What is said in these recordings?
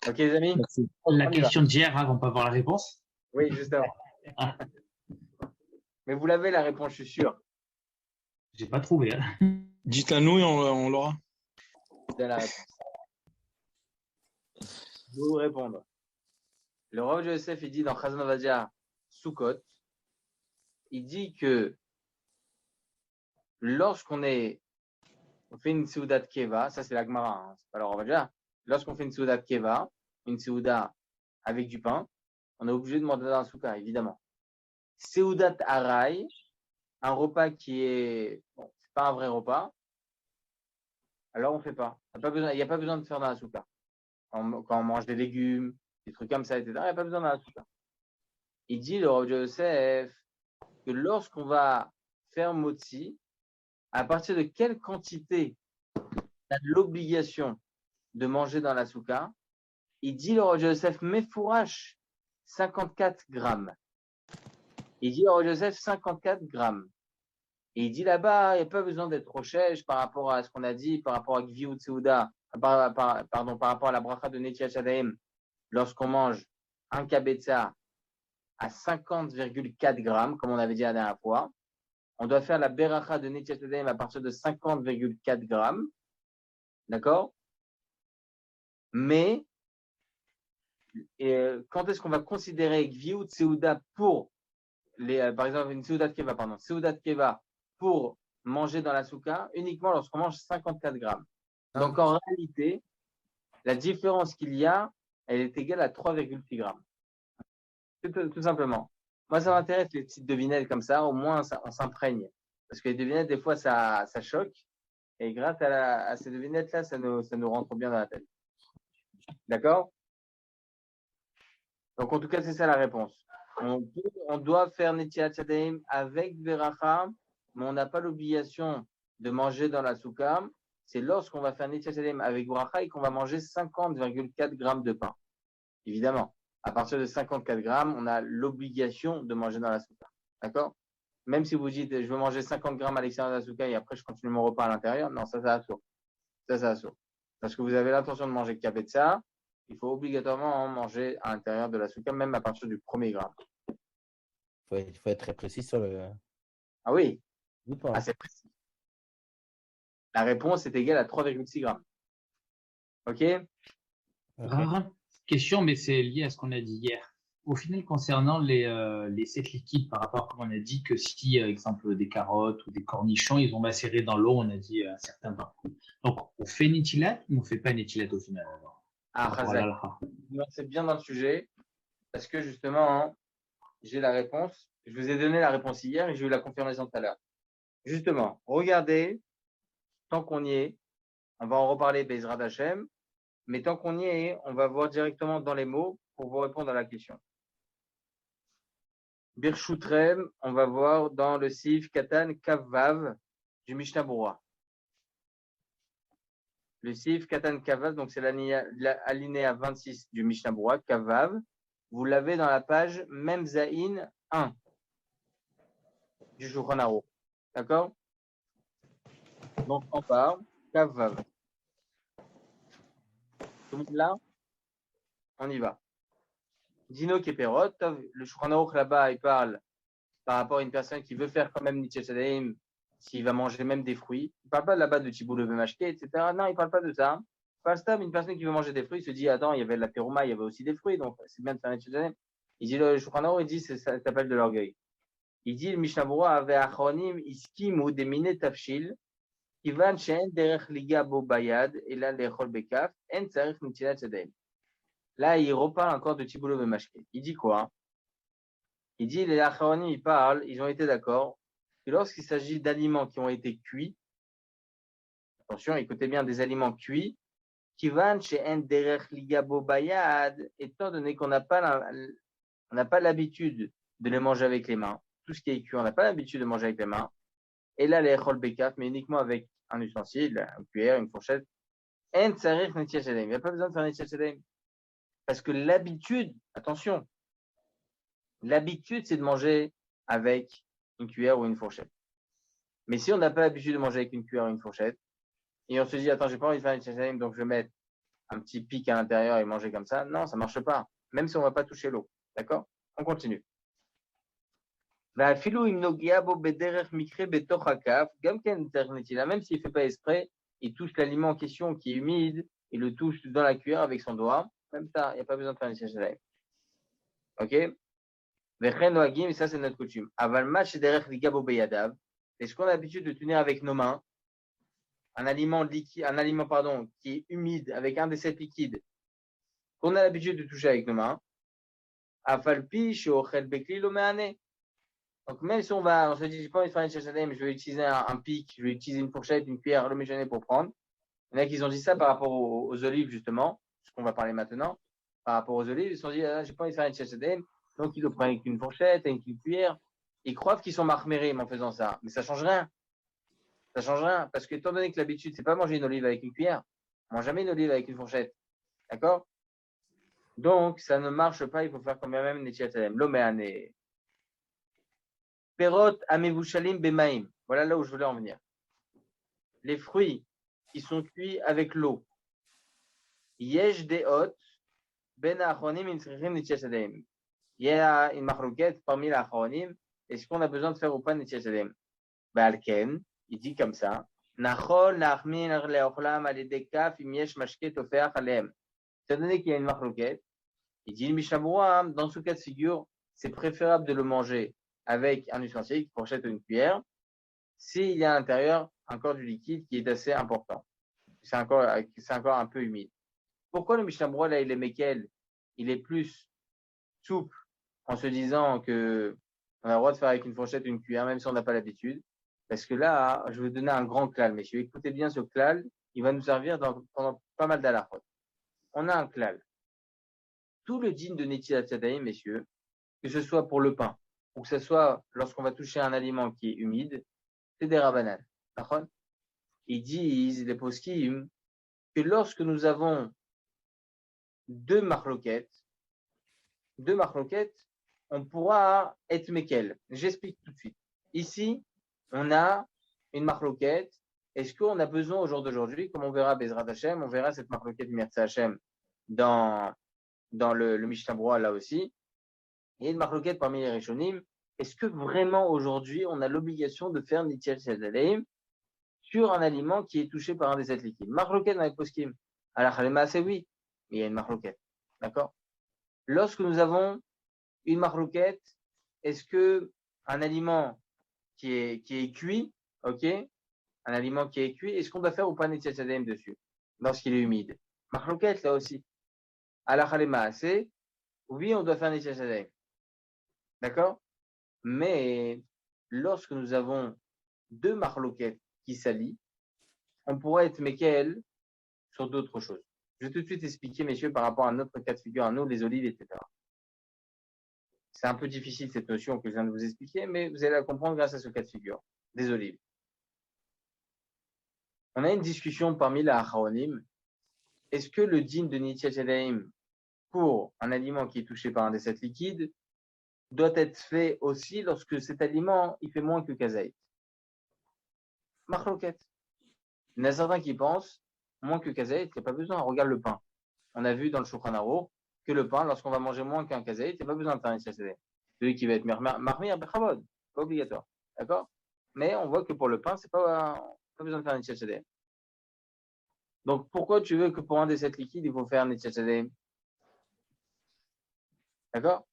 Ok, les amis? Merci. La On y va. question d'hier, hein, on peut avoir la réponse. Oui, justement. Ah, Mais vous l'avez la réponse, je suis sûr. j'ai pas trouvé. Hein. Dites-la nous et on l'aura. Vous avez la réponse. Je vais vous répondre. Le Rav Yosef, il dit dans Chazon Ovadia Sukkot, il dit que lorsqu'on fait une Seudat Keva, ça c'est la Gemara, hein, c'est pas le Rav Ovadia. Lorsqu'on fait une Seudat Keva, une Seuda avec du pain, on est obligé de manger dans un soukha, évidemment. Seudat Arai, un repas qui est, bon, c'est pas un vrai repas, alors on fait pas. Il n'y a pas besoin de faire dans la soukha. Quand on mange des légumes, des trucs comme ça, etc., il n'y a pas besoin dans la soukha. Il dit, le Rav Yosef, que lorsqu'on va faire motzi, à partir de quelle quantité on a l'obligation de manger dans la soukha, il dit le Rav Yosef Mefourash 54 grammes. Il dit le Rav Yosef 54 grammes. Et il dit là-bas, il n'y a pas besoin d'être rochèche par rapport à ce qu'on a dit, par rapport à Gviou Tseuda, pardon, par rapport à la bracha de Netiach Adaim, lorsqu'on mange un kabetza à 50,4 grammes, comme on avait dit la dernière fois, on doit faire la beracha de Netiach Adaim à partir de 50,4 grammes. D'accord? Mais, quand est-ce qu'on va considérer Gviou Tseuda pour par exemple, une Seudat Keva, pardon, Seudat Keva pour manger dans la souka uniquement lorsqu'on mange 54 grammes. Donc, en réalité, la différence qu'il y a, elle est égale à 3,6 grammes. Tout simplement. Moi, ça m'intéresse les petites devinettes comme ça, au moins on s'imprègne. Parce que les devinettes, des fois, ça choque. Et grâce à ces devinettes-là, ça nous rentre bien dans la tête. D'accord? Donc, en tout cas, c'est ça la réponse. On doit faire Netilat Yadayim avec Beracha, mais on n'a pas l'obligation de manger dans la soukha. C'est lorsqu'on va faire Netilat Yadayim avec Beracha et qu'on va manger 50,4 grammes de pain. Évidemment, à partir de 54 grammes, on a l'obligation de manger dans la soukha. D'accord? Même si vous dites, je veux manger 50 grammes à l'extérieur de la soukha et après je continue mon repas à l'intérieur, non, ça assourd. Ça assourd. Parce que vous avez l'intention de manger kabetza, il faut obligatoirement en manger à l'intérieur de la soukha, même à partir du premier gramme. Il faut être très précis sur le. Ah oui, Ou pas. ah, c'est précis. La réponse est égale à 3,6 grammes. OK? Rare question, mais c'est lié à ce qu'on a dit hier. Au final, concernant les secs liquides, par rapport à comme on a dit que si, exemple, des carottes ou des cornichons, ils ont macéré dans l'eau, on a dit un certain temps. Donc, on fait netilat ou on ne fait pas netilat au final alors, Ah, par rapport à Razak, l'halakha. c'est bien dans le sujet, parce que justement, hein, j'ai la réponse. Je vous ai donné la réponse hier et j'ai eu la confirmation tout à l'heure. Justement, regardez, tant qu'on y est, on va en reparler Bezrat Hashem, mais tant qu'on y est, on va voir directement dans les mots pour vous répondre à la question. Birchutrem, on va voir dans le Sif Katan Kavav du Mishnah Berurah. Le Sif Katan Kavav, donc c'est l'alinéa 26 du Mishnah Berurah, Kavav. Vous l'avez dans la page Memzaïn 1 du Shulchan Aruch. D'accord? Donc on part, Kavav. Tout le monde là? On y va. Dino Keperot, le Shulchan Aruch là-bas, il parle par rapport à une personne qui veut faire quand même Netilat Yadayim, s'il va manger même des fruits. Il ne parle pas là-bas de Tiboul Bemashke, etc. Non, il ne parle pas de ça. Il parle une personne qui veut manger des fruits, il se dit, attends, il y avait de la terouma, il y avait aussi des fruits, donc c'est bien de faire Netilat Yadayim. Il dit, le Shulchan Aruch, il dit, ça s'appelle de l'orgueil. Il dit, le Mishnah Berurah avait achronim iskimu demine tafshil, kivan she'en derech liga bo bayad, et là, l'echol bekaf, en tzarech Netilat Yadayim. Là, il reparle encore de Tiboul Bemashke. Il dit quoi? Il dit, les Acharonim, ils parlent, ils ont été d'accord, que lorsqu'il s'agit d'aliments qui ont été cuits, attention, écoutez bien, des aliments cuits, qui van chez Derech Ligabo Bayad, étant donné qu'on n'a pas l'habitude de les manger avec les mains, tout ce qui est cuit, on n'a pas l'habitude de manger avec les mains, et là, les Echol Bekaf, mais uniquement avec un ustensile, une cuillère, une fourchette, En Tsarech Netilat Yadayim. Il n'y a pas besoin de faire Netilat Yadayim. Parce que l'habitude, attention, l'habitude, c'est de manger avec une cuillère ou une fourchette. Mais si on n'a pas l'habitude de manger avec une cuillère ou une fourchette, et on se dit, attends, j'ai pas envie de faire une chassaïm, donc je vais mettre un petit pic à l'intérieur et manger comme ça. Non, ça ne marche pas. Même si on ne va pas toucher l'eau. D'accord? On continue. Même s'il ne fait pas exprès, il touche l'aliment en question qui est humide, il le touche dans la cuillère avec son doigt. Même ça, il n'y a pas besoin de faire une siège. Ok? Et ça, c'est notre coutume. Est-ce qu'on a l'habitude de tenir avec nos mains un aliment liquide, qui est humide avec un des 7 liquides qu'on a l'habitude de toucher avec nos mains? Donc, même si on se dit, j'ai pas envie de faire une chachadem, je vais utiliser un pic, je vais utiliser une fourchette, une cuillère, le méjané pour prendre. Il y en a qui ont dit ça par rapport aux olives, justement, ce qu'on va parler maintenant. Par rapport aux olives, ils se sont dit, j'ai pas envie de faire une chachadem, donc ils le prennent avec une fourchette, avec une cuillère. Ils croient qu'ils sont marmérim en faisant ça, mais ça change rien. Ça change rien, parce que étant donné que l'habitude, c'est pas manger une olive avec une cuillère, on mange jamais une olive avec une fourchette. D'accord? Donc, ça ne marche pas, il faut faire quand même Netchiatalem. L'oméane. Perot amevushalim bemaim. Voilà là où je voulais en venir. Les fruits qui sont cuits avec l'eau. Yesh deot ben achronim intrichim Netchiatalem. Il y a une marloquette parmi les achronim. Est-ce qu'on a besoin de faire ou pas Netchiatalem? Balken, il dit comme ça. Nachol nachmin leochlam alidekaf im yesh mashke tofeach alem. Étant donné qu'il y a une marloquette, il dit, Mishnah, dans ce cas de figure, c'est préférable de le manger avec un ustensile, une fourchette ou une cuillère, s'il y a à l'intérieur encore du liquide qui est assez important. C'est encore un peu humide. Pourquoi le Mishnah là, il est Mekel, il est plus souple en se disant que on a le droit de faire avec une fourchette ou une cuillère, même si on n'a pas l'habitude? Parce que là, je vais vous donner un grand klal, messieurs. Écoutez bien ce klal, il va nous servir pendant pas mal d'alachot. On a un klal. Tout le dîn de Netilat Yadayim, messieurs, que ce soit pour le pain, ou que ce soit lorsqu'on va toucher un aliment qui est humide, c'est des rabanan. Ils disent, les poskim, que lorsque nous avons deux marloquettes, on pourra être mekel. J'explique tout de suite. Ici, on a une marloquette. Est-ce qu'on a besoin au jour d'aujourd'hui, comme on verra Bezrat Hashem, on verra cette marloquette Mirza Hashem dans le Mishnah Brura là aussi. Il y a une marloquette parmi les Rishonim. Est-ce que vraiment aujourd'hui on a l'obligation de faire Nitiel Shadaleim sur un aliment qui est touché par un des 7 liquides? Marloquette dans les poskim. Alors, c'est oui, mais il y a une marloquette. D'accord? Lorsque nous avons une marloquette, est-ce que un aliment qui est cuit, ok? Un aliment qui est cuit, est-ce qu'on doit faire ou pas Nitiel Shadaleim dessus lorsqu'il est humide? Marloquette là aussi. Alors, c'est oui, on doit faire Nitiel Shadaleim. D'accord? Mais lorsque nous avons deux marloquettes qui s'allient, on pourrait être Mekel sur d'autres choses. Je vais tout de suite expliquer, messieurs, par rapport à notre cas de figure, à nous, les olives, etc. C'est un peu difficile cette notion que je viens de vous expliquer, mais vous allez la comprendre grâce à ce cas de figure, des olives. On a une discussion parmi les Acharonim. Est-ce que le din de Nitiat Yadayim pour un aliment qui est touché par un des 7 liquides doit être fait aussi lorsque cet aliment il fait moins que kazaït? Marloquette. Il y en a certains qui pensent moins que kazaït, il n'y a pas besoin. Regarde le pain. On a vu dans le Shulchan Aruch que le pain, lorsqu'on va manger moins qu'un kazaït, il n'y a pas besoin de faire un CCD. Celui qui va être marmir, bechavod, pas obligatoire. D'accord? Mais on voit que pour le pain, c'est pas besoin de faire un CCD. Donc pourquoi tu veux que pour un des 7 liquides, il faut faire un CCD? D'accord?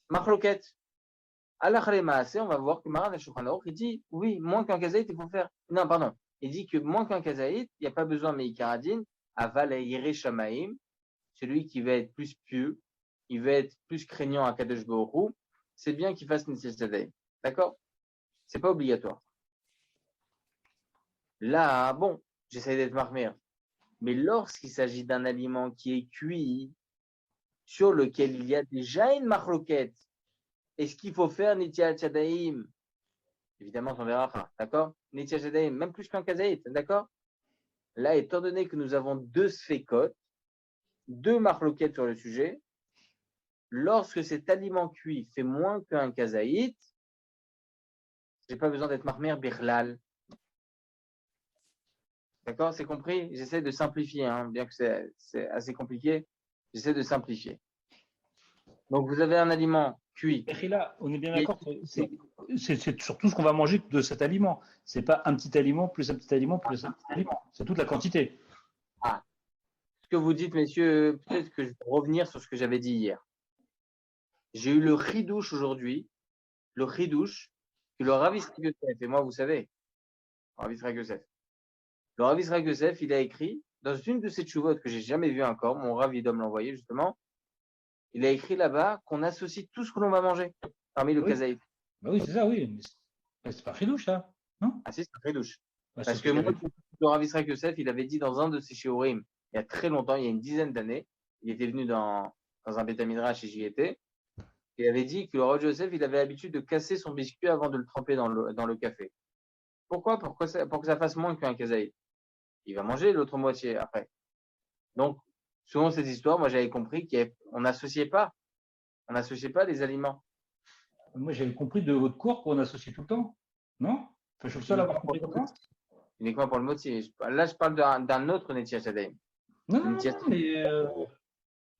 Marloquette. Alors, on va voir que Maran Shulchan Aruch, il dit, oui, moins qu'un kazaït, il faut faire. Non, pardon. Il dit que moins qu'un kazaït, il n'y a pas besoin de meikaradine, aval yere shamaim, celui qui va être plus pieux, il va être plus craignant à Kadosh Baruch Hu, c'est bien qu'il fasse Netilat Yadayim. D'accord? C'est pas obligatoire. Là, bon, j'essaie d'être marmère. Mais lorsqu'il s'agit d'un aliment qui est cuit, sur lequel il y a déjà une marloquette, est-ce qu'il faut faire Netilat Yadayim? Évidemment, on verra. D'accord? Netilat Yadayim, même plus qu'un kazaït. D'accord? Là, étant donné que nous avons deux sfécotes, deux marloquettes sur le sujet, lorsque cet aliment cuit fait moins qu'un kazaït, j'ai pas besoin d'être marmère birlal. D'accord? C'est compris? J'essaie de simplifier, hein, bien que c'est assez compliqué. J'essaie de simplifier. Donc, vous avez un aliment cuit. Et là, on est bien Et- d'accord que c'est surtout ce qu'on va manger de cet aliment. C'est pas un petit aliment plus un petit aliment plus un petit aliment. C'est toute la quantité. Ah, ce que vous dites, messieurs, peut-être que je vais revenir sur ce que j'avais dit hier. J'ai eu le ridouche aujourd'hui, le ridouche, que le Rav Yitzhak Yosef, et moi, vous savez, le Rav Yitzhak Yosef. Le Rav Yitzhak Yosef, il a écrit, dans une de ces tchouvotes que j'ai jamais vu encore, mon Rav, il doit me l'envoyer, justement, il a écrit là-bas qu'on associe tout ce que l'on va manger parmi le Oui. kazaït. Bah oui, c'est ça, oui. Mais c'est pas fridouche, ça. Non? Ah si, c'est un ridouche. Bah, Parce c'est que ce moi, j'avais- le Rav Yitzhak Yosef, il avait dit dans un de ses shiurim, il y a très longtemps, il y a une dizaine d'années, il était venu dans un Beth Midrash et j'y étais. Il avait dit que le Rav Yosef, il avait l'habitude de casser son biscuit avant de le tremper dans le café. Pourquoi? Pour que ça fasse moins qu'un kazaït. Il va manger l'autre moitié après. Donc, selon cette histoire, moi j'avais compris qu'on n'associait pas les aliments. Moi, j'avais compris de votre cours qu'on associe tout le temps. Non? Enfin, je suis le seul à avoir compris comme ça. Uniquement pour le moti. Là, je parle d'un autre Netiach Yadayim. Non, non, non, non, mais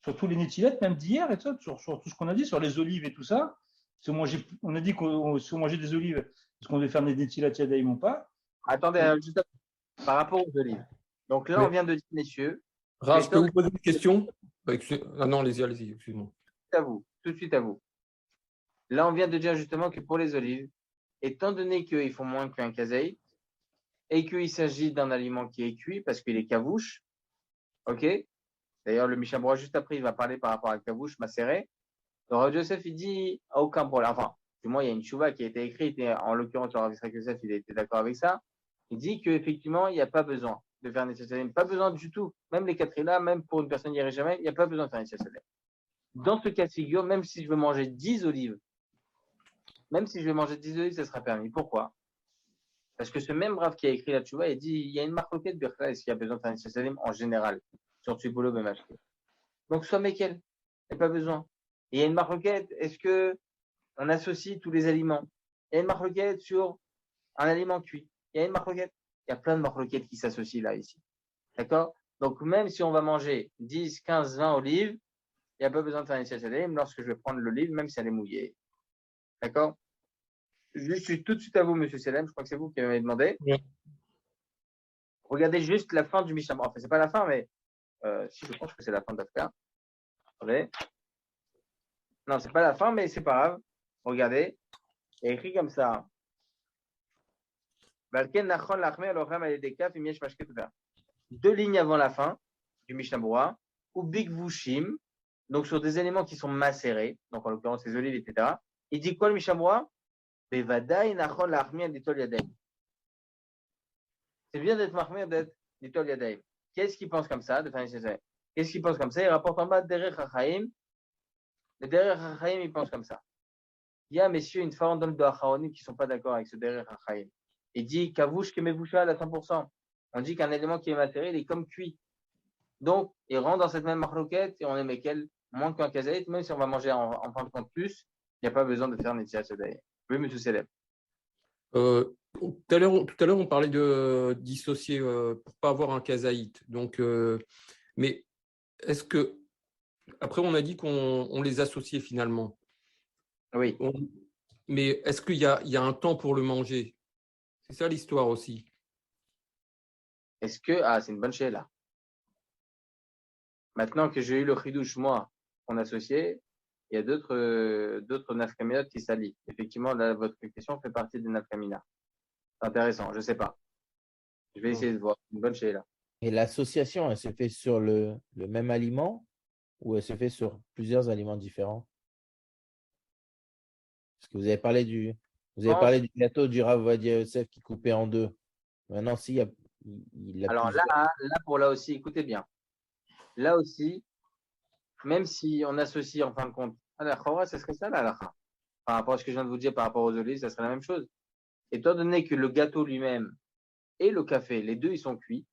sur tous les nettilettes, même d'hier et tout, sur tout ce qu'on a dit, sur les olives et tout ça. Si on a dit qu'on si on mangeait des olives, est-ce qu'on devait faire des nettilettes yadaïm ou pas? Attendez, juste par rapport aux olives. Donc là, Mais- on vient de dire, messieurs, Raph, je peux vous poser une question? Ah non, allez-y, excuse-moi. tout de suite à vous. Là, on vient de dire justement que pour les olives, étant donné qu'ils font moins qu'un kazaït, et qu'il s'agit d'un aliment qui est cuit parce qu'il est kavouche, ok? D'ailleurs, le Mishnah Berurah, juste après, il va parler par rapport à kavouche, macéré. Le Rav Yosef, il dit, aucun problème. Enfin, du moins, il y a une chouva qui a été écrite, et en l'occurrence, le Rav Yosef, il a été d'accord avec ça. Il dit qu'effectivement, il n'y a pas besoin de faire un Netzalim. Pas besoin du tout. Même les Katrina, même pour une personne qui n'y jamais, il n'y a pas besoin de faire un Netzalim. Dans ce cas de figure, même si je veux manger 10 olives, ça sera permis. Pourquoi? Parce que ce même Rav qui a écrit la chouva, il dit, il y a une marloquette Birka, est-ce qu'il y a besoin de faire un Netzalim en général, sur Tupolo BMH. Donc, soit Mekel, il n'y a pas besoin. Et il y a une marloquette, est-ce que on associe tous les aliments? Il y a une marloquette sur un aliment cuit. Il y a une marloquette. Il y a plein de marloquettes qui s'associent là, ici. D'accord? Donc, même si on va manger 10, 15, 20 olives, il n'y a pas besoin de faire une salim lorsque je vais prendre l'olive, même si elle est mouillée. D'accord? Je suis tout de suite à vous, monsieur Selem. Je crois que c'est vous qui m'avez demandé. Oui. Regardez juste la fin du Mishnah. Enfin, c'est pas la fin, mais si je pense que c'est la fin de l'affaire. Attendez. Non, c'est pas la fin, mais c'est pas grave. Regardez. Il y a écrit comme ça. Deux lignes avant la fin du Mishnah Berurah, ou Big Vushim, donc sur des éléments qui sont macérés, donc en l'occurrence les olives, etc. Il dit quoi le Mishnah Berurah? Bevadaï nachon lachmir d'itol yadaim. C'est bien d'être mahmir d'être d'itol yadaim. Qu'est-ce qu'il pense comme ça de faire une Qu'est-ce qu'il pense comme ça? Il rapporte en bas Derech HaChaim. Le Derech HaChaim, il pense comme ça. Il y a, messieurs, une farandole de Acharonim qui ne sont pas d'accord avec ce Derech HaChaim. Il dit Kavouche Kemevouchal à 100%. On dit qu'un élément qui est macéré, il est comme cuit. Donc, il rentre dans cette même marloquette et on est mekel moins qu'un kazaït, même si on va manger en fin de compte plus, il n'y a pas besoin de faire Netziat Yadayim. Oui, monsieur Selem. Tout à l'heure, on parlait de dissocier pour ne pas avoir un kazaït. Donc, mais est-ce que, après, on a dit qu'on les associait finalement. Oui. Mais est-ce qu'il y a un temps pour le manger? C'est ça l'histoire aussi. Est-ce que. Ah, c'est une bonne chez là. Maintenant que j'ai eu le chidouche, moi, qu'on associait, il y a d'autres nafkaminot qui s'allient. Effectivement, là, votre question fait partie des nafkamina. C'est intéressant, je ne sais pas. Je vais essayer de voir. Une bonne chez là. Et l'association, elle se fait sur le même aliment ou elle se fait sur plusieurs aliments différents? Parce que vous avez parlé du gâteau du Rav Ovadia Yosef qui coupait en deux. Maintenant, s'il y a Alors là aussi, écoutez bien. Là aussi, même si on associe en fin de compte, la chora, ça serait ça là, par rapport à ce que je viens de vous dire par rapport aux olives, ça serait la même chose. Étant donné que le gâteau lui-même et le café, les deux, ils sont cuits.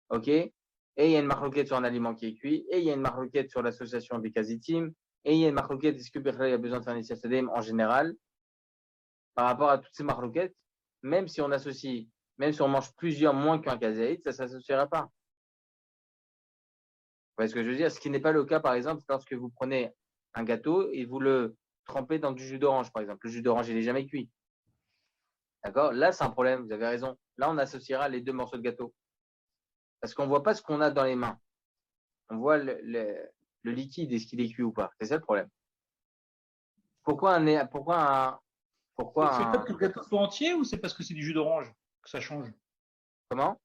OK? Et il y a une marloquette sur un aliment qui est cuit, et il y a une marloquette sur l'association des kazitim, et il y a une marloquette, est-ce que Birla a besoin de faire un Netziat Yadayim en général? Par rapport à toutes ces marloquettes, même si on associe même si on mange plusieurs moins qu'un caséite, ça ne s'associera pas. Vous voyez ce que je veux dire? Ce qui n'est pas le cas, par exemple, lorsque vous prenez un gâteau et vous le trempez dans du jus d'orange, par exemple. Le jus d'orange, il n'est jamais cuit. D'accord? Là, c'est un problème, vous avez raison. Là, on associera les 2 morceaux de gâteau. Parce qu'on ne voit pas ce qu'on a dans les mains. On voit le liquide, est-ce qu'il est cuit ou pas. C'est ça le problème. Pourquoi C'est le fait que le gâteau soit entier ou c'est parce que c'est du jus d'orange que ça change? Comment?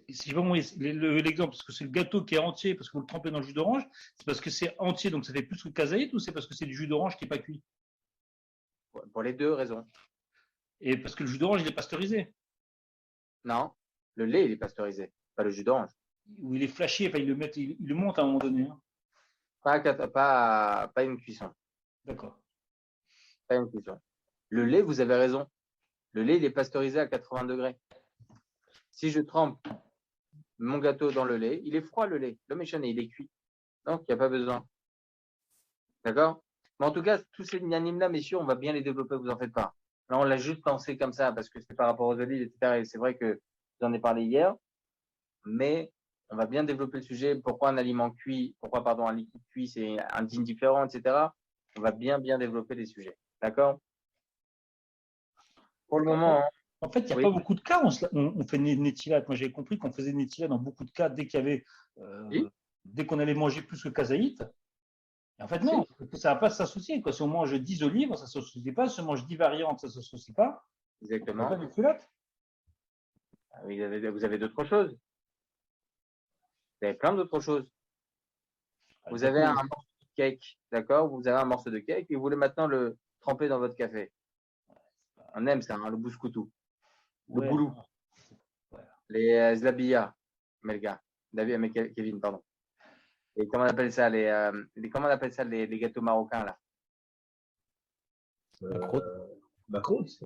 Si je vois l'exemple, parce que c'est le gâteau qui est entier parce que vous le trempez dans le jus d'orange, c'est parce que c'est entier, donc ça fait plus que le casaïte, ou c'est parce que c'est du jus d'orange qui n'est pas cuit? Pour les 2 raisons. Et parce que le jus d'orange, il est pasteurisé. Non, le lait, il est pasteurisé, pas le jus d'orange. Ou il est flashé, enfin, il le monte à un moment donné. Hein. Pas une cuisson. D'accord. Pas une cuisson. Le lait, vous avez raison. Le lait, il est pasteurisé à 80 degrés. Si je trempe mon gâteau dans le lait, il est froid le lait. Le méchané, il est cuit. Donc, il n'y a pas besoin. D'accord? Mais en tout cas, tous ces inanimes-là, messieurs, on va bien les développer, vous en faites pas. Là, on l'a juste pensé comme ça parce que c'est par rapport aux olives, etc. Et c'est vrai que j'en ai parlé hier, mais on va bien développer le sujet. Pourquoi un aliment cuit, un liquide cuit, c'est un digne différent, etc. On va bien développer les sujets. D'accord? Pour le moment, en fait, il n'y a oui. pas beaucoup de cas. On fait Nétilate. Moi, j'avais compris qu'on faisait Nétilate dans beaucoup de cas dès qu'il y avait, Oui. dès qu'on allait manger plus que casaïte. Et en fait, non, ça ne va pas s'associer. Si on mange 10 olives, ça ne s'associe pas. Si on mange 10 variantes, ça ne s'associe pas. Exactement. Pas Nétilate. Vous avez d'autres choses. Vous avez plein d'autres choses. Vous avez un morceau de cake, d'accord? Vous avez un morceau de cake et vous voulez maintenant le tremper dans votre café. On aime ça, hein, le bouscoutou, le boulou, les zlabia, Melga, David, Kevin, pardon. Et comment on appelle ça les gâteaux marocains là? Macroute.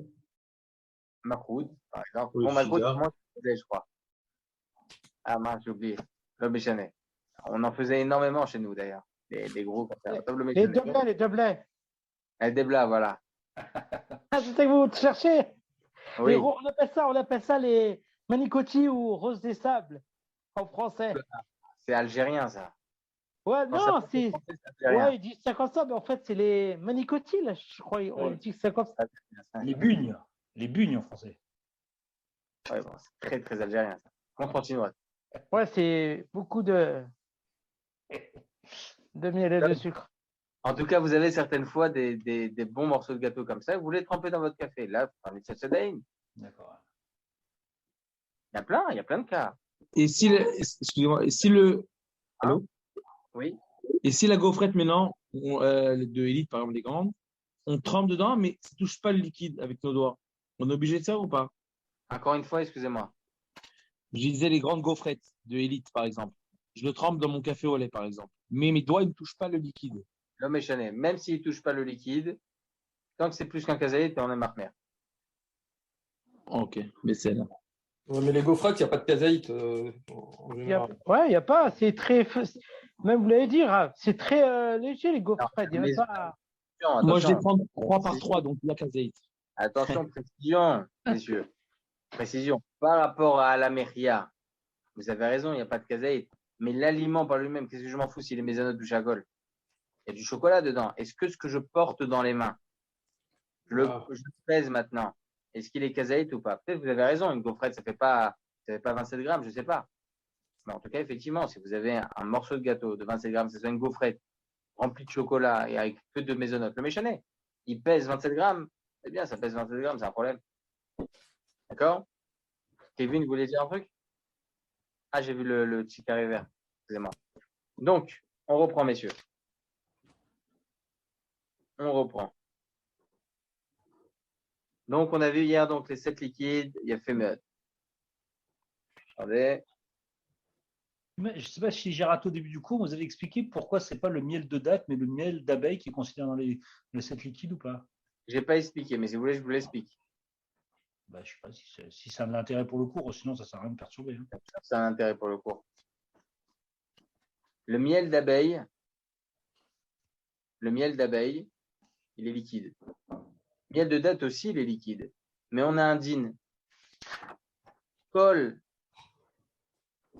Makroud, par exemple. Oui, Bon, Makroud, Chida. comment je faisais, je crois. Ah mince, j'ai oublié. Le méchané. On en faisait énormément chez nous d'ailleurs. Des gros comme ça. Les doublets, les doublets. Les déblas, voilà. Ah, c'est ça que vous cherchez. Oui. On appelle ça les manicotti ou rose des sables en français. C'est algérien ça. Ouais, Quand ça non, passe en c'est. français, c'est algérien. Ouais, ils disent ça comme ça, mais en fait, c'est les manicotti, là, je crois. On dit ça comme ça. Les bugnes. Les bugnes en français. Ouais, bon, c'est très, très algérien ça. Constantinois. Ouais, c'est beaucoup de miel et de sucre. En tout cas, vous avez certaines fois des bons morceaux de gâteau comme ça. Vous les trempez dans votre café. Là, vous prenez cette sedaine. D'accord. Il y a plein de cas. Et si excusez-moi, et si le allô? Oui. Et si la gaufrette maintenant, les deux élites, par exemple les grandes, on trempe dedans, mais ça touche pas le liquide avec nos doigts. On est obligé de ça ou pas? Encore une fois, excusez-moi. Je disais les grandes gaufrettes de élite, par exemple. Je le trempe dans mon café au lait, par exemple. Mais mes doigts, ils ne touchent pas le liquide. Le méchané, même s'il ne touche pas le liquide, tant que c'est plus qu'un casaït, on est marmère. Ok, mais c'est là. Ouais, mais les gaufrettes, il n'y a pas de casaïte en général. Ouais, il n'y a pas. C'est très. Même vous l'avez dit, hein, c'est très léger, les gaufrettes. Il y a pas. Moi, je les prends 3 par 3, donc la casaïte. Attention, précision, messieurs. Précision. Par rapport à la méria, vous avez raison, il n'y a pas de casaït. Mais l'aliment par lui-même, qu'est-ce que je m'en fous s'il est mésanot du chagol? Il y a du chocolat dedans. Est-ce que ce que je porte dans les mains, je le pèse maintenant, est-ce qu'il est casaït ou pas? Peut-être que vous avez raison, une gaufrette, ça fait pas 27 grammes, je ne sais pas. Mais en tout cas, effectivement, si vous avez un morceau de gâteau de 27 grammes, c'est une gaufrette remplie de chocolat et avec peu de maisonnote, le méchanet, il pèse 27 grammes, c'est bien, ça pèse 27 grammes, c'est un problème. D'accord? Kevin, vous voulez dire un truc? Ah, j'ai vu le petit carré vert. Excusez-moi. Donc, on reprend, messieurs. On reprend. Donc, on a vu hier donc, les 7 liquides, il y a Fémeut. Attendez. Je ne sais pas si j'ai raté au début du cours, vous avez expliqué pourquoi ce n'est pas le miel de date, mais le miel d'abeille qui est considéré dans les 7 liquides ou pas? Je n'ai pas expliqué, mais si vous voulez, je vous l'explique. Je ne sais pas si ça a de l'intérêt pour le cours, sinon ça ne sert à rien de perturber. Hein. Ça a un intérêt pour le cours. Le miel d'abeille, il est liquide. Le miel de date aussi, il est liquide. Mais on a un din. Kol,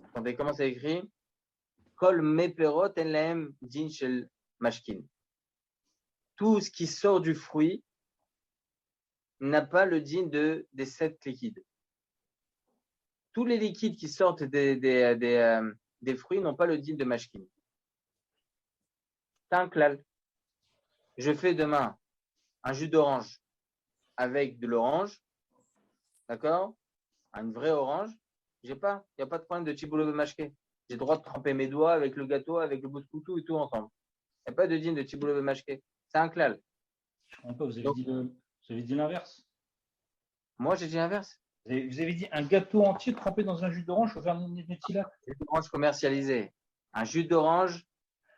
attendez, comment c'est écrit? Kol meperot en lahem din shel mashkin. Tout ce qui sort du fruit n'a pas le din des 7 liquides. Tous les liquides qui sortent des fruits n'ont pas le din de mashkin. C'est un klal. Je fais demain un jus d'orange avec de l'orange, d'accord? Un vrai orange. Il n'y a pas de problème de tiboulot mashké. J'ai le droit de tremper mes doigts avec le gâteau, avec le bout de couteau et tout ensemble. Il n'y a pas de din de tiboulot mashké. C'est un klal. Je comprends pas, vous avez dit l'inverse. Moi, j'ai dit l'inverse. Vous avez dit un gâteau entier trempé dans un jus d'orange pour faire une Nutella. Un jus d'orange commercialisé. Un jus d'orange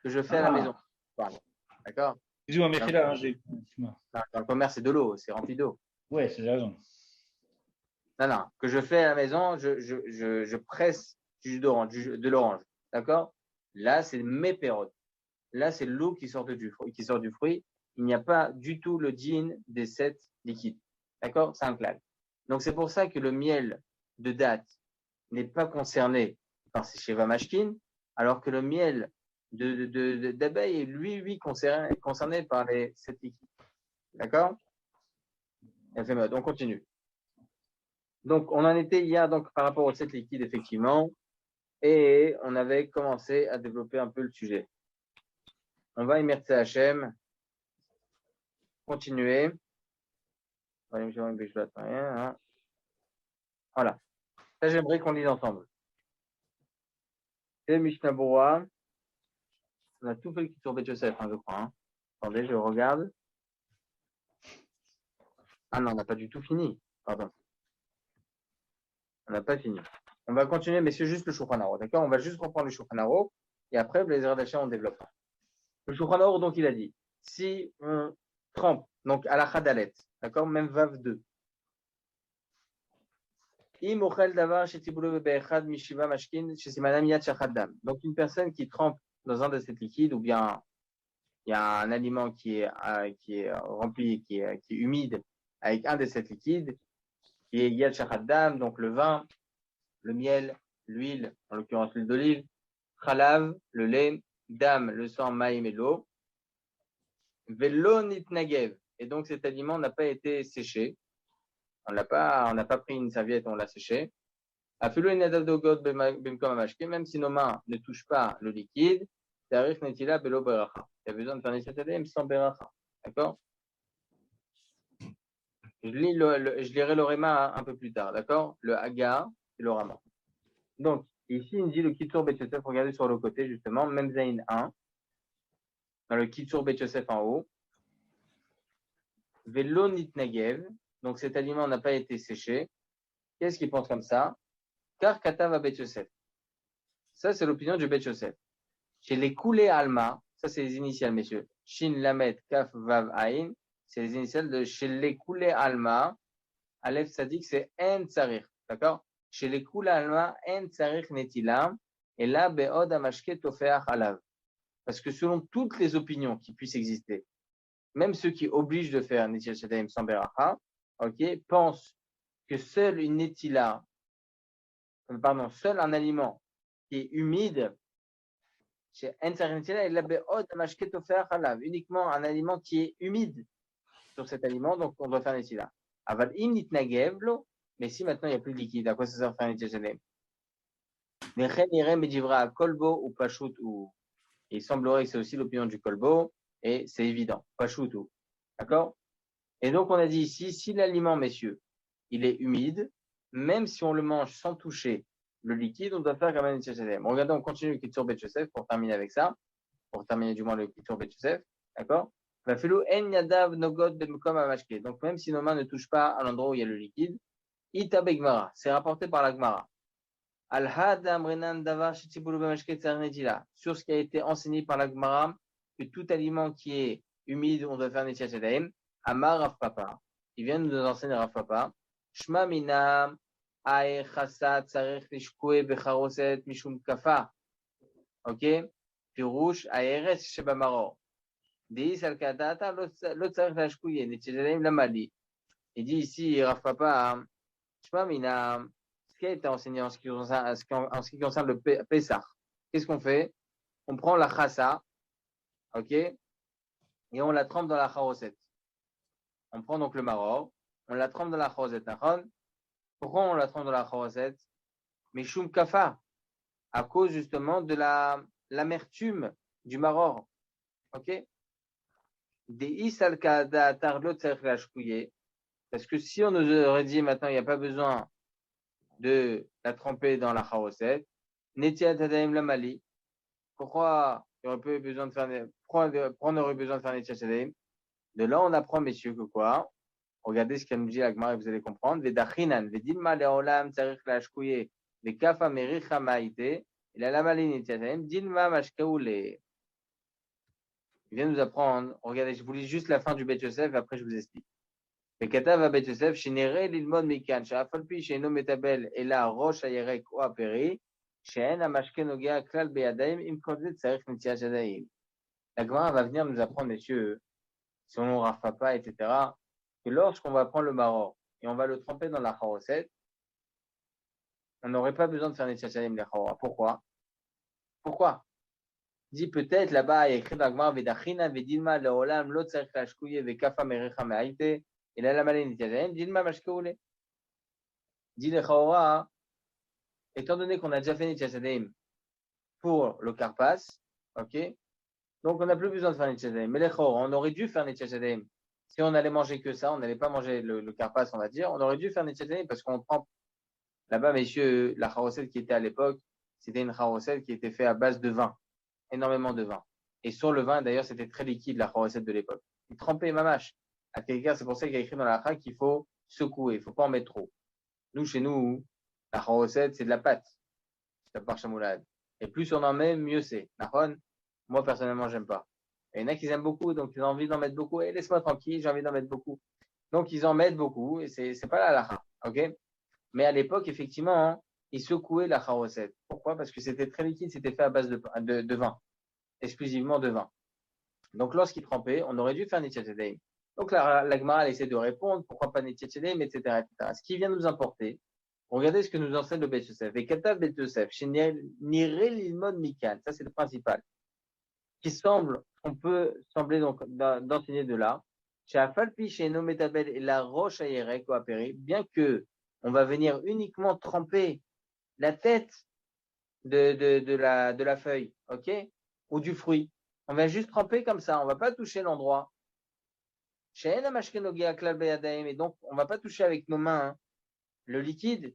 que je fais à la maison. Pardon. D'accord? Excusez-moi, mais là, dans le commerce, c'est de l'eau, c'est rempli d'eau. Ouais, c'est raison. Non, que je fais à la maison, je presse du jus d'orange, de l'orange. D'accord? Là, c'est mes pérodes. Là, c'est l'eau qui sort du fruit. Il n'y a pas du tout le din des 7 liquides. D'accord? C'est un klal. Donc, c'est pour ça que le miel de date n'est pas concerné par ces Sheva Mashkin, alors que le miel d'abeille est lui concerné par les 7 liquides. D'accord? Donc, on continue. Donc, on en était hier donc, par rapport aux 7 liquides, effectivement, et on avait commencé à développer un peu le sujet. On va immerser Hachem, continuer. Voilà. Ça, j'aimerais qu'on lise ensemble. C'est Mishnah Berurah. On a tout fait le Kitzur Bet Yosef, je crois. Attendez, je regarde. Ah non, on n'a pas du tout fini. Pardon. On n'a pas fini. On va continuer, mais c'est juste le Shulchan Aruch, d'accord? On va juste reprendre le Shulchan Aruch et après, les Ezra d'Hachem, on développe. Le Shulchan Aruch, donc, il a dit, si on trempe, donc à la Chadalet, d'accord? Même Vav 2. Donc, une personne qui trempe dans un de ces liquides, ou bien il y a un aliment qui est rempli, qui est humide, avec un de ces liquides, qui est Yad Shachaddam, donc le vin, le miel, l'huile, en l'occurrence l'huile d'olive, Chalav, le lait, Dam, le sang, Maïm et l'eau, Velo Nitnagev, et donc cet aliment n'a pas été séché. On n'a pas pris une serviette, on l'a séché. Même si nos mains ne touchent pas le liquide, il y a besoin de faire Netilat sans beracha. D'accord? Je lirai le Réma un peu plus tard, d'accord? Le Haga et le Rama. Donc, ici, il me dit le Kitzur Bet Yosef, regardez sur le côté, justement, même Zain 1, dans le Kitzur Bet Yosef en haut. Velo Nitnagev, donc cet aliment n'a pas été séché. Qu'est-ce qu'il pense comme ça? Car Katav à Bet Yosef. Ça, c'est l'opinion du Bet Yosef. Chez les Koulé Alma, ça, c'est les initiales, messieurs. Shin, Lamet, Kaf, Vav, Aïn, c'est les initiales de chez les Koulé Alma. Aleph Sadik, c'est En Tsarir. D'accord? Chez les Koulé Alma, En Tsarir Netila. Et là, Be'od Amashke Tofeach Alav. Parce que selon toutes les opinions qui puissent exister, même ceux qui obligent de faire Netilat Yadayim sans Beracha, ok, pensent que seul un aliment qui est humide, uniquement un aliment qui est humide sur cet aliment, donc on doit faire Netilat. Mais si maintenant il n'y a plus de liquide, à quoi ça sert de faire Netilat? Kolbo ou Pashut, il semblerait que c'est aussi l'opinion du Kolbo, et c'est évident, Pashut, d'accord? Et donc on a dit ici, si l'aliment, messieurs, il est humide, même si on le mange sans toucher le liquide, on doit faire quand même une Netilat. Regardez, on continue le Kitzur Bet Yosef pour terminer avec ça, pour terminer du moins le Kitzur Bet Yosef, d'accord? Donc même si nos mains ne touchent pas à l'endroit où il y a le liquide, Ita Begmara, c'est rapporté par la Gemara. Sur ce qui a été enseigné par la Gemara, que tout aliment qui est humide, on doit faire Netilat Yadayim. Amar Rav Papa, il vient de nous enseigner Rav Papa. Shma mina ae chasat tzarech lishkue becharoset mishum kafa. Ok? Pirouche aeres shebamaror. Deis al kadata lo tzarech lashkuye Netilat Yadayim lamali. Il dit ici Rav Papa, Shma mina, qui a été enseigné en ce qui concerne le Pessah. Qu'est-ce qu'on fait? On prend la chassa, ok, et on la trempe dans la charoset. On prend donc le maror, on la trempe dans la charoset. Pourquoi on la trempe dans la charoset? Mishum kafa, à cause justement de l'amertume du maror, ok. Parce que si on nous aurait dit maintenant il n'y a pas besoin de la tremper dans la charoset, Netiat Adaim la Mali, pourquoi on aurait besoin de faire Netiat Adaim? De là on apprend, messieurs, que quoi? Regardez ce qu'elle nous dit la Gemara et vous allez comprendre. Vedachinan, vedilma leolam tzarich lashkuye, vekafa mericha maite, et la lamali Netiat Adaim, dilma mashkaoule. Il vient nous apprendre, regardez, je vous lis juste la fin du Bet Yosef, après je vous explique. וכתב הבית יוסף שנראה ללמוד מכאן שאף על פי שאינו מטבל אלא ראש הירק או הפרי, שאין המשקה נוגע כלל בידיים, עם כל זה צריך נטיית ידיים. La Gemara va venir nous apprendre, messieurs, si on ne rafle pas, etc., que lorsqu'on va prendre le maror et on va le tremper dans la charoset, on n'aurait pas besoin de faire netiat yadayim les chawara. Pourquoi? Dit peut-être là-bas, il y a écrit dans la Gemara, Vedachina, Vedilma, Leolam, Lo tzarich lashkuye, Vekafa merecha me'aite, et là, la maline italienne, Dilma mashkaoule. Dit les chawara, étant donné qu'on a déjà fait netiat yadayim pour le karpas, ok, donc on n'a plus besoin de faire netiat yadayim. Mais les chawara, on aurait dû faire netiat yadayim. Si on allait manger que ça, on n'allait pas manger le karpas, on va dire, on aurait dû faire netiat yadayim parce qu'on prend là-bas, messieurs, la charoset qui était à l'époque, c'était une charoset qui était faite à base de vin, énormément de vin. Et sur le vin, d'ailleurs, c'était très liquide, la charoset de l'époque. Il trempait mamache. À quelqu'un, c'est pour ça qu'il y a écrit dans la halakha qu'il faut secouer, il ne faut pas en mettre trop. Nous, chez nous, la charoset, c'est de la pâte. C'est la parchamoulade. Et plus on en met, mieux c'est. Moi, personnellement, j'aime pas. Il y en a qui aiment beaucoup, donc ils ont envie d'en mettre beaucoup. Et laisse-moi tranquille, j'ai envie d'en mettre beaucoup. Donc, ils en mettent beaucoup, et c'est pas la halakha. Ok? Mais à l'époque, effectivement, ils secouaient la charoset. Pourquoi? Parce que c'était très liquide, c'était fait à base de vin. Exclusivement de vin. Donc, lorsqu'ils trempaient, on aurait dû faire netiat yadayim. Donc, la Gemara, elle essaie de répondre, pourquoi pas netiat yadayim, etc., etc. Ce qui vient nous importer, regardez ce que nous enseigne le Bet Yosef. Et katav Bet Yosef, chez Niré Lilmod Mikan, ça c'est le principal, qui semble, on peut sembler donc d'enseigner de là, chez Afalpi, chez Nometabel et la roche ayerek ou apéri, bien que on va venir uniquement tremper la tête de la feuille, ok, ou du fruit. On va juste tremper comme ça, on va pas toucher l'endroit. Et donc, on va pas toucher avec nos mains le liquide.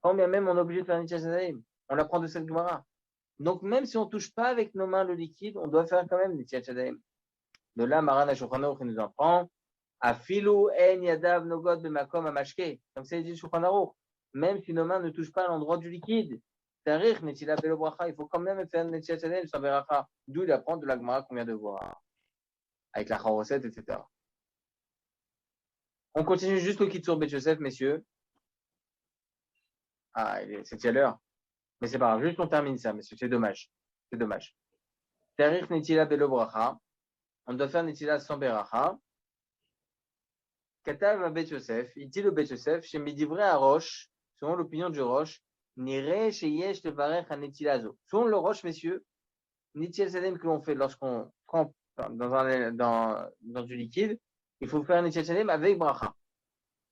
Quand bien même on est obligé de faire netiat yadayim, on l'apprend de cette Gemara. Donc, même si on touche pas avec nos mains le liquide, on doit faire quand même netiat yadayim. De là, Maran HaShulchan Aruch nous en prend. Afilu en yadav nogod b'makom hamashke. Comme ça, il dit Shulchan Aruch. Même si nos mains ne touchent pas à l'endroit du liquide, tarich netila belo bracha, il faut quand même faire netiat yadayim sans beracha. D'où il apprend de la Gemara qu'on vient de voir. Avec la charoset, etc. On continue juste au Kitsur Bet Yosef, messieurs. Ah, c'est déjà l'heure. Mais c'est pas grave, juste on termine ça, messieurs. C'est dommage. C'est dommage. Tarich netila belo bracha. On doit faire netila sans beracha. Katav Bet Yosef. Il dit le Bet Yosef, chez Midivre à Roche, selon l'opinion du Roche, nire chez yesh levarech à netilazo. Selon le Roche, messieurs, netilat yadayim que l'on fait lorsqu'on trempe dans du liquide, il faut faire un netilat yadayim avec bracha.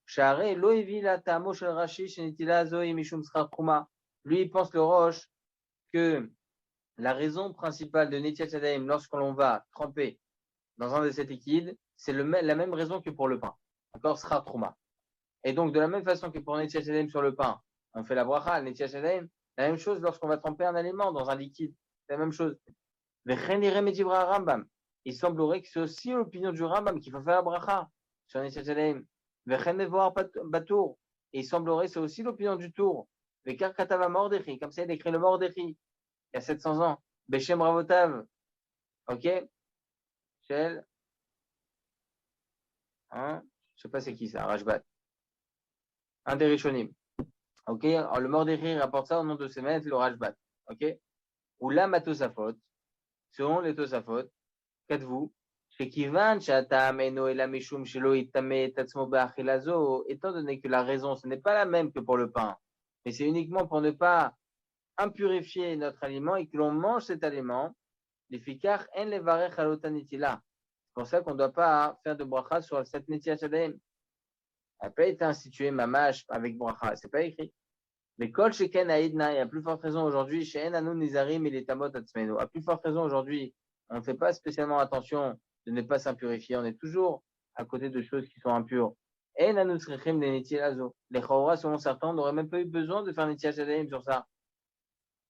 Sha'arei lo evi la ta'amo shel Rashi shenitila zoe mishum schar truma. Lui, il pense le Roche que la raison principale de netilat yadayim lorsqu'on va tremper dans un de ces liquides, c'est la même raison que pour le pain. D'accord? Schar truma. Et donc, de la même façon que pour netilat yadayim sur le pain, on fait la bracha, le netilat yadayim, la même chose lorsqu'on va tremper un aliment dans un liquide. C'est la même chose. Rambam. Il semblerait que c'est aussi l'opinion du Rambam qu'il faut faire la bracha sur netiat yadayim. Batour. Et il semblerait que c'est aussi l'opinion du Tour. Katava Mordechi. Comme ça, il écrit le Mordechi. Il y a 700 ans. Beshem Ravotav. Ok? Shel. Hein? Je sais pas c'est qui ça, Rajbat. Un des Rishonim. Ok? Alors, le Mordechi rapporte ça au nom de ses maîtres, le Rajbat. Ok? Ou la Matosafot. Selon les Tosafot, qu'êtes-vous? שכיוון שהטעם אינו אלא משום שלא יטמא את עצמו באכילה זו, étant donné que la raison, ce n'est pas la même que pour le pain, mais c'est uniquement pour ne pas impurifier notre aliment et que l'on mange cet aliment, לפיכך אין לברך על אותה נטילה. C'est pour ça qu'on ne doit pas faire de bracha sur cette netilat yadayim. Elle n'a pas été instituée mamash avec bracha, c'est pas écrit. Mais kol sheken aïdna, et à plus forte raison aujourd'hui, she'en anu nizarim et les tamot atzmenu. À plus forte raison aujourd'hui, on ne fait pas spécialement attention de ne pas s'impurifier. On est toujours à côté de choses qui sont impures. En anu tzrichim les netilat zo. Les chorah, selon certains, on n'aurait même pas eu besoin de faire netilat yadayim sur ça.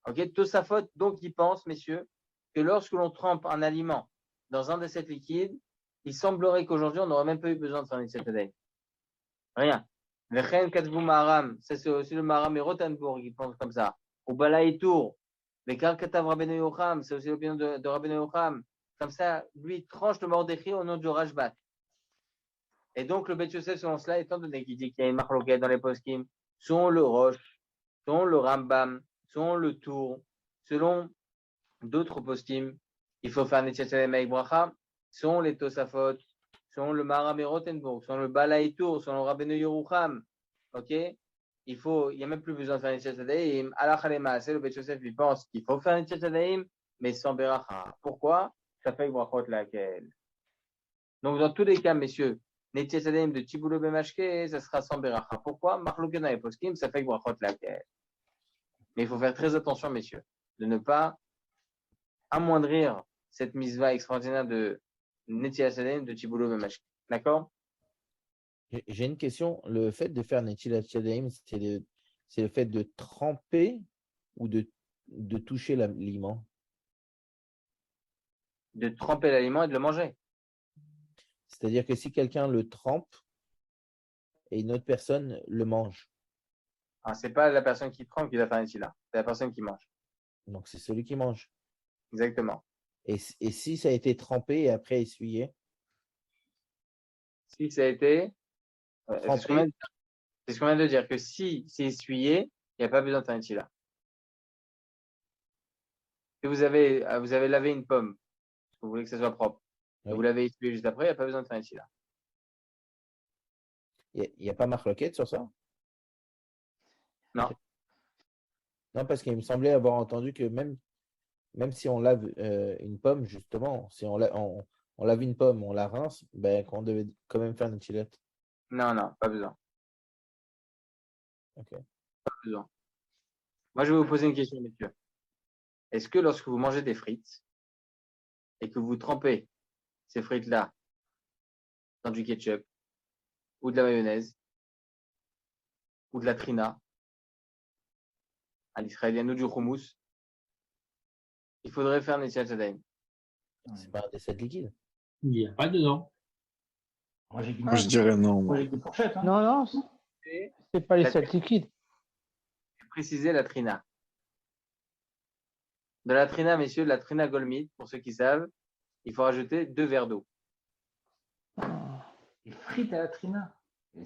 Ok, Tosafot, donc, il pense, messieurs, que lorsque l'on trempe un aliment dans un de ces liquides, il semblerait qu'aujourd'hui, on n'aurait même pas eu besoin de faire netilat yadayim. Rien. Vechen Katzvou Maharam, ça c'est aussi le Maharam et Rothenburg qui pense comme ça. Ou Balaïtour, Vekar Katav Rabbeinu Yocham, c'est aussi l'opinion de Rabbeinu Yocham. Comme ça, lui, il tranche le Mordechai au nom du Rashbat. Et donc, le Bet Yosef, selon cela, étant donné qu'il dit qu'il y a une marloquette dans les poskim, selon le Rosh, selon le Rambam, selon le Tour, selon d'autres poskim, il faut faire Netilat Yadayim avec Bracha, selon les Tosafot, selon le Maharam et Rothenburg, selon le Balaïtour, selon le Rabbeinu Yerucham, ok, il n'y a même plus besoin de faire Netilat Yadayim. Alach Alema, c'est le Bet Yosef, il pense qu'il faut faire Netilat Yadayim, mais sans Beracha. Pourquoi? Ça fait Brachot laquelle. Donc, dans tous les cas, messieurs, Netilat Yadayim de Tiboulou Bemashke, ça sera sans Beracha. Pourquoi? Marloukena et Poskim, ça fait Brachot laquelle. Mais il faut faire très attention, messieurs, de ne pas amoindrir cette misva extraordinaire de Netilat Yadayim de Tiboulou Bemashke. D'accord? J'ai une question. Le fait de faire Netilat Yadayim, c'est le fait de tremper ou de toucher l'aliment? De tremper l'aliment et de le manger. C'est-à-dire que si quelqu'un le trempe et une autre personne le mange. Ah, c'est pas la personne qui trempe qui va faire Netilat, c'est la personne qui mange. Donc c'est celui qui mange. Exactement. Et si ça a été trempé et après essuyé? Si ça a été. C'est Trempé. ce qu'on vient de dire, que si c'est essuyé, il n'y a pas besoin de faire Netilat. Si vous avez lavé une pomme, parce que vous voulez que ça soit propre, et Oui. vous l'avez essuyé juste après, il n'y a pas besoin de faire Netilat. Il n'y a pas marloquette sur ça? Non. Ok. Non, parce qu'il me semblait avoir entendu que même si on lave une pomme, justement, si on lave une pomme, on la rince, ben, qu'on devait quand même faire une Netilat. Non, pas besoin. Ok. Pas besoin. Moi, je vais vous poser une question, messieurs. Est-ce que lorsque vous mangez des frites et que vous trempez ces frites-là dans du ketchup ou de la mayonnaise ou de la trina, à l'israélienne ou du houmous, il faudrait faire Netilat Yadayim? C'est pas un des 7 liquides. Il n'y a pas dedans. Moi, j'ai Moi, je dirais non. moi, moi. j'ai des fourchettes. Hein. Non, c'est pas les La- 7 liquides. Préciser la trina. De la trina, messieurs, de la trina golmite, pour ceux qui savent, il faut rajouter 2 verres d'eau. Les frites à la trina.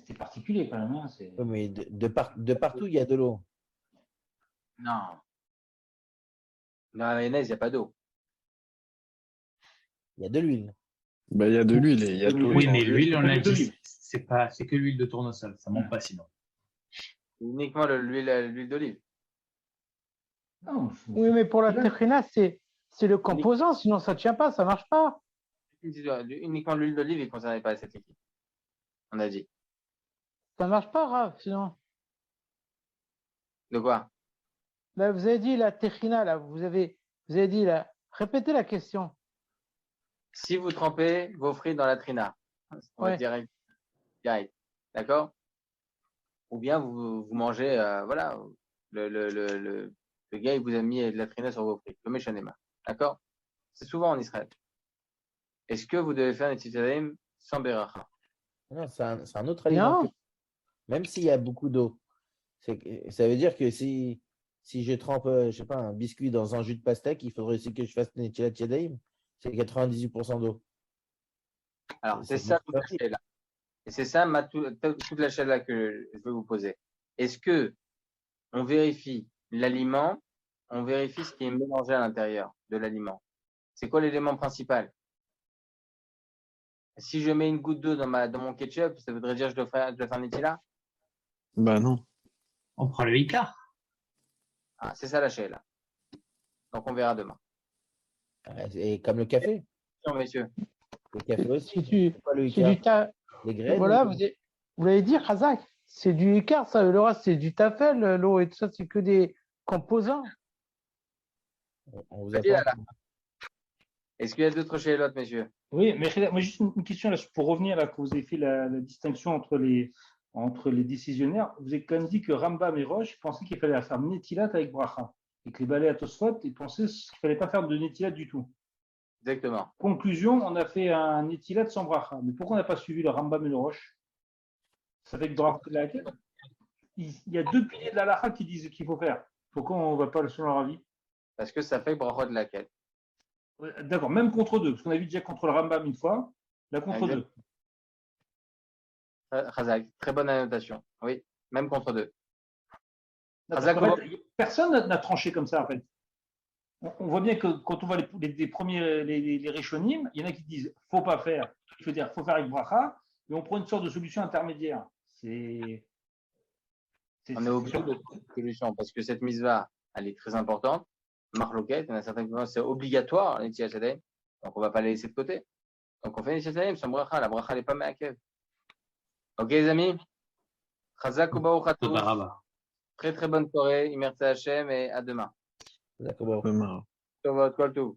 C'est particulier quand même. Hein. Oui, mais de partout, il y a de l'eau. Non. Dans la mayonnaise, il n'y a pas d'eau. Il y a de l'huile. Ben, il y a de l'huile et il y a tout. Oui, mais l'huile, on a L'huile dit, d'olive. c'est que l'huile de tournesol. Ça monte pas sinon. Uniquement l'huile d'olive. Non, Oui, mais pour la tekhina, c'est le composant, sinon ça ne tient pas, ça ne marche pas. Uniquement l'huile d'olive est concernée par cette liquide. On a dit. Ça ne marche pas, Rav, sinon. De quoi? Là, vous avez dit la tekhina, là, vous avez dit là. Répétez la question. Si vous trempez vos frites dans la trina, on va Ouais. dire direct, d'accord? Ou bien vous mangez, voilà, le gars il vous a mis de la trina sur vos frites, le méchanema, d'accord? C'est souvent en Israël. Est-ce que vous devez faire une Netilat Yadayim sans beracha? Non, c'est un autre aliment. Non. Même s'il y a beaucoup d'eau. Ça veut dire que si je trempe, je sais pas, un biscuit dans un jus de pastèque, il faudrait aussi que je fasse Netilat Yadayim. C'est 98% d'eau. Alors, C'est c'est ça beaucoup toute la facile. chaîne-là. Et c'est ça toute la chaîne-là que je vais vous poser. Est-ce que on vérifie l'aliment, on vérifie ce qui est mélangé à l'intérieur de l'aliment? C'est quoi l'élément principal? Si je mets une goutte d'eau dans mon ketchup, ça voudrait dire que je dois faire Netila? Bah non. On prend le Icar. Ah, c'est ça la là. Donc, on verra demain. Et comme le café. Non, messieurs. Le café aussi. C'est Pas le du Icar. Les graines. Voilà, vous l'avez dit, Razak, c'est du Icar, ça. Le reste, c'est du Tafel, l'eau et tout ça, c'est que des composants. On vous a Vas-y, pas là. Est-ce qu'il y a d'autres chez l'autre, messieurs? Oui, mais moi, juste une question là, pour revenir là, que vous avez fait la distinction entre les décisionnaires. Vous avez quand même dit que Rambam et Roche pensaient qu'il fallait faire Netilat avec Bracha. Et que les balais à Tosfot, ils pensaient qu'il ne fallait pas faire de Netilat du tout. Exactement. Conclusion, on a fait un Netilat sans Bracha. Mais pourquoi on n'a pas suivi le Rambam et le Roche? Ça fait que dans laquelle il y a deux piliers de la Lacha qui disent qu'il faut faire. Pourquoi on ne va pas selon leur avis? Parce que ça fait brachot de laquelle. D'accord, même contre deux, parce qu'on a vu déjà contre le Rambam une fois, là contre deux. Razak, très bonne annotation. Oui, même contre deux. Razak, personne n'a tranché comme ça en fait. On voit bien que quand on voit les premiers, les Rishonim, il y en a qui disent faut pas faire, il faut dire faut faire avec bracha, mais on prend une sorte de solution intermédiaire. On est obligé de trouver une solution parce que cette mitzvah, elle est très importante. Marloquette, il y en a certains qui pensent c'est obligatoire, les Netilat Yadayim, donc on ne va pas la laisser de côté. Donc on fait Netilat Yadayim sans bracha, la bracha n'est pas me'akev. Ok les amis, Chazak Ubaou Chatou, très très bonne soirée, merci Hachem et à demain. D'accord. Demain. Tov, Kol Tov.